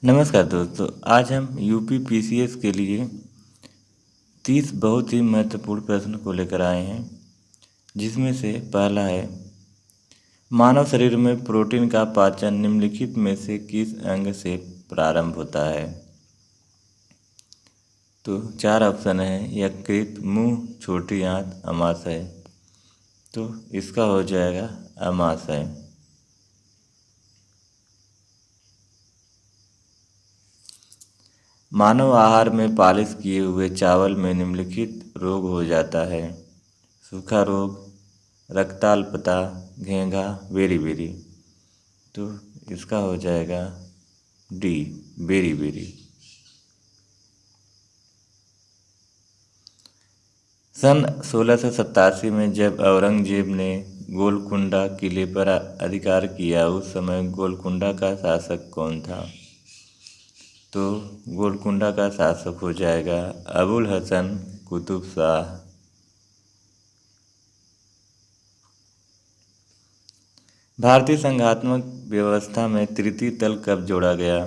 नमस्कार दोस्तों, आज हम यूपी पीसीएस के लिए 30 बहुत ही महत्वपूर्ण प्रश्न को लेकर आए हैं, जिसमें से पहला है, मानव शरीर में प्रोटीन का पाचन निम्नलिखित में से किस अंग से प्रारंभ होता है। तो 4 ऑप्शन है, यकृत, मुंह, छोटी आंत, अमाशय। तो इसका हो जाएगा अमाशय। मानव आहार में पालिश किए हुए चावल में निम्नलिखित रोग हो जाता है। सूखा रोग, रक्ताल्पता, घेंघा, बेरी। तो इसका हो जाएगा डी, बेरी। सन 1687 में जब औरंगजेब ने गोलकुंडा किले पर अधिकार किया, उस समय गोलकुंडा का शासक कौन था। तो गोलकुंडा का शासक हो जाएगा अबुल हसन कुतुब शाह। भारतीय संघात्मक व्यवस्था में तृतीय तल कब जोड़ा गया।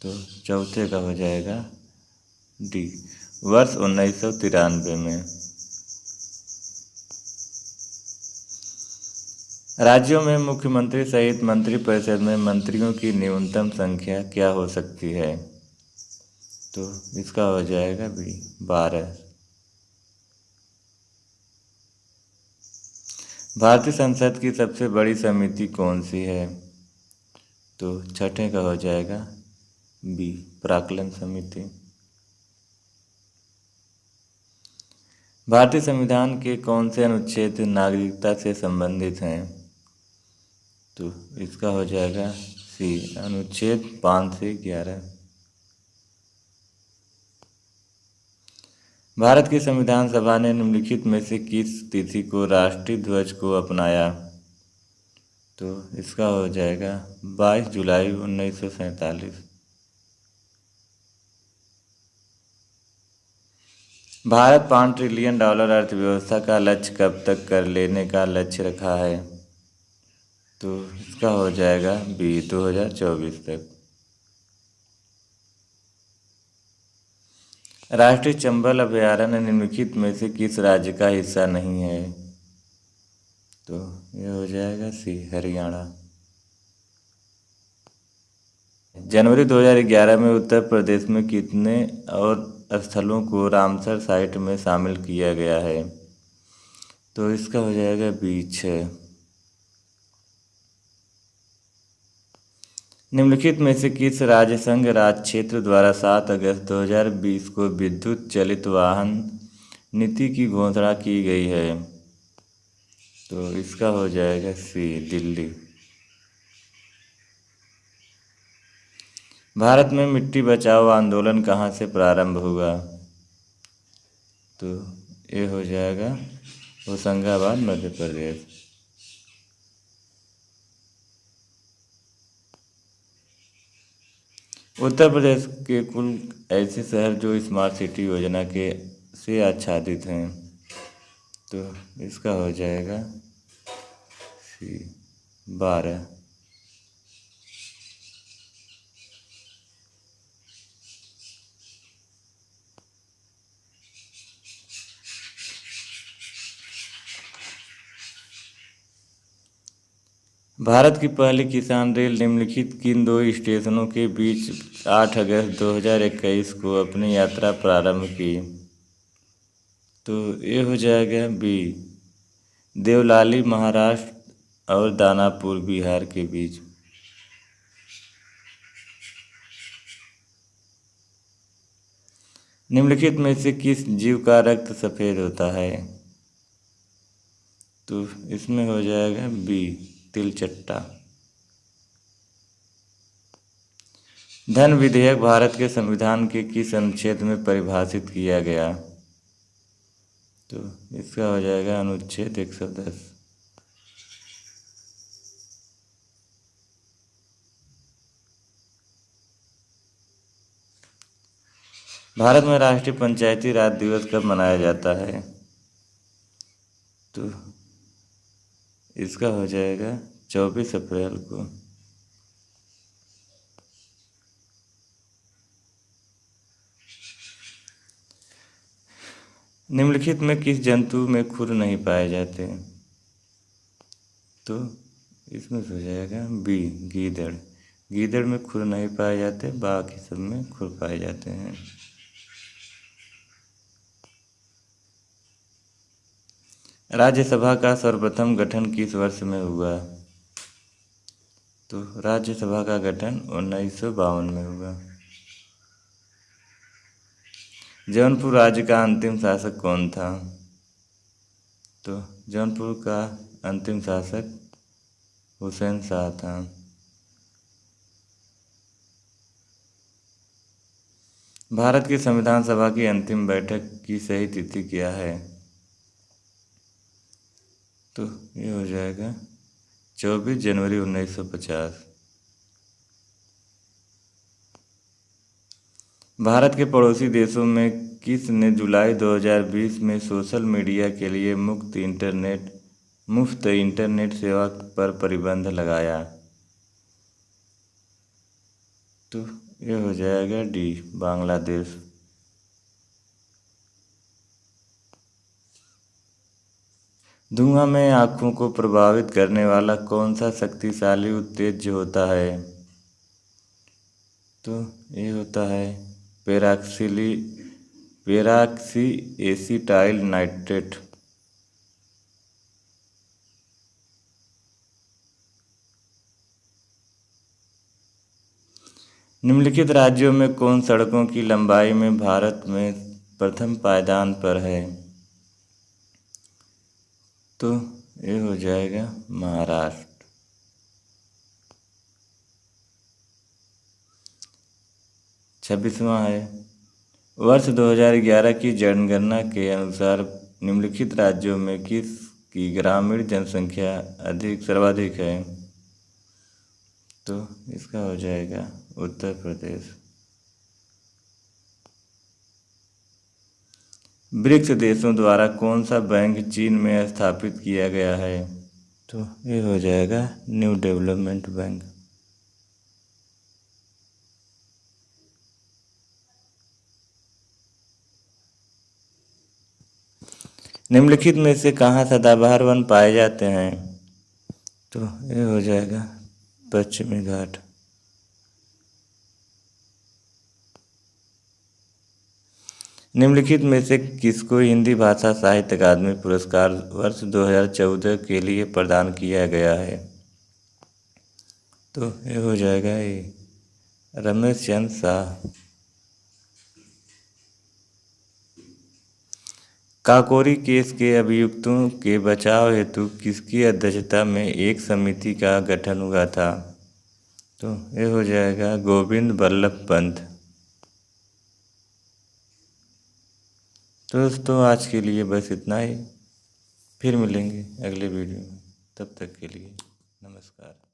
तो चौथे का हो जाएगा डी, वर्ष 1993 में। राज्यों में मुख्यमंत्री सहित मंत्रिपरिषद में मंत्रियों की न्यूनतम संख्या क्या हो सकती है। तो इसका हो जाएगा बी, 12। भारतीय संसद की सबसे बड़ी समिति कौन सी है। तो छठे का हो जाएगा बी, प्राक्कलन समिति। भारतीय संविधान के कौन से अनुच्छेद नागरिकता से संबंधित हैं। तो इसका हो जाएगा सी, अनुच्छेद 5 से 11। भारत की संविधान सभा ने निम्नलिखित में से किस तिथि को राष्ट्रीय ध्वज को अपनाया। तो इसका हो जाएगा 22 जुलाई 1947। भारत $5 ट्रिलियन अर्थव्यवस्था का लक्ष्य कब तक कर लेने का लक्ष्य रखा है। तो इसका हो जाएगा बी, 2024 तक। राष्ट्रीय चंबल अभयारण्य निम्नलिखित में से किस राज्य का हिस्सा नहीं है। तो ये हो जाएगा सी, हरियाणा। जनवरी 2011 में उत्तर प्रदेश में कितने और स्थलों को रामसर साइट में शामिल किया गया है। तो इसका हो जाएगा बी, 6। निम्नलिखित में से किस राज्य संघ राज्य क्षेत्र द्वारा 7 अगस्त 2020 को विद्युत चलित वाहन नीति की घोषणा की गई है। तो इसका हो जाएगा सी, दिल्ली। भारत में मिट्टी बचाओ आंदोलन कहाँ से प्रारंभ हुआ। तो ये हो जाएगा होशंगाबाद, मध्य प्रदेश। उत्तर प्रदेश के कुल ऐसे शहर जो स्मार्ट सिटी योजना के से आच्छादित हैं। तो इसका हो जाएगा सी, 12। भारत की पहली किसान रेल निम्नलिखित किन 2 स्टेशनों के बीच 8 अगस्त 2021 को अपनी यात्रा प्रारंभ की। तो ये हो जाएगा बी, देवलाली महाराष्ट्र और दानापुर बिहार के बीच। निम्नलिखित में से किस जीव का रक्त सफ़ेद होता है। तो इसमें हो जाएगा बी, तिलचट्टा। धन विधेयक भारत के संविधान के किस अनुच्छेद में परिभाषित किया गया। तो इसका हो जाएगा अनुच्छेद 110। भारत में राष्ट्रीय पंचायती राज दिवस कब मनाया जाता है। तो इसका हो जाएगा 24 अप्रैल को। निम्नलिखित में किस जंतु में खुर नहीं पाए जाते? तो इसमें हो जाएगा बी, गीदड़। गीदड़ में खुर नहीं पाए जाते, बाकी सब में खुर पाए जाते हैं। राज्यसभा का सर्वप्रथम गठन किस वर्ष में हुआ? तो राज्यसभा का गठन 1952 में हुआ। जौनपुर राज्य का अंतिम शासक कौन था? तो जौनपुर का अंतिम शासक हुसैन शाह था। भारत की संविधान सभा की अंतिम बैठक की सही तिथि क्या है? तो ये हो जाएगा 24 जनवरी 1950। भारत के पड़ोसी देशों में किस ने जुलाई 2020 में सोशल मीडिया के लिए मुफ्त इंटरनेट सेवा पर प्रतिबंध लगाया? तो ये हो जाएगा डी, बांग्लादेश। धुआं में आँखों को प्रभावित करने वाला कौन सा शक्तिशाली उत्तेज्य होता है? तो ये होता है पेरॉक्सी एसिटाइल नाइट्रेट। निम्नलिखित राज्यों में कौन सड़कों की लंबाई में भारत में प्रथम पायदान पर है? तो ये हो जाएगा महाराष्ट्र। 26वां है, वर्ष 2011 की जनगणना के अनुसार निम्नलिखित राज्यों में किस की ग्रामीण जनसंख्या सर्वाधिक है? तो इसका हो जाएगा उत्तर प्रदेश। ब्रिक्स देशों द्वारा कौन सा बैंक चीन में स्थापित किया गया है? तो ये हो जाएगा न्यू डेवलपमेंट बैंक। निम्नलिखित में से कहाँ सदाबहार वन पाए जाते हैं? तो ये हो जाएगा पश्चिमी घाट। निम्नलिखित में से किसको हिंदी भाषा साहित्य अकादमी पुरस्कार वर्ष 2014 के लिए प्रदान किया गया है? तो ये हो जाएगा ये रमेश चंद्र शाह। काकोरी केस के अभियुक्तों के बचाव हेतु किसकी अध्यक्षता में एक समिति का गठन हुआ था? तो ये हो जाएगा गोविंद बल्लभ पंत। तो दोस्तों आज के लिए बस इतना ही, फिर मिलेंगे अगले वीडियो में। तब तक के लिए नमस्कार।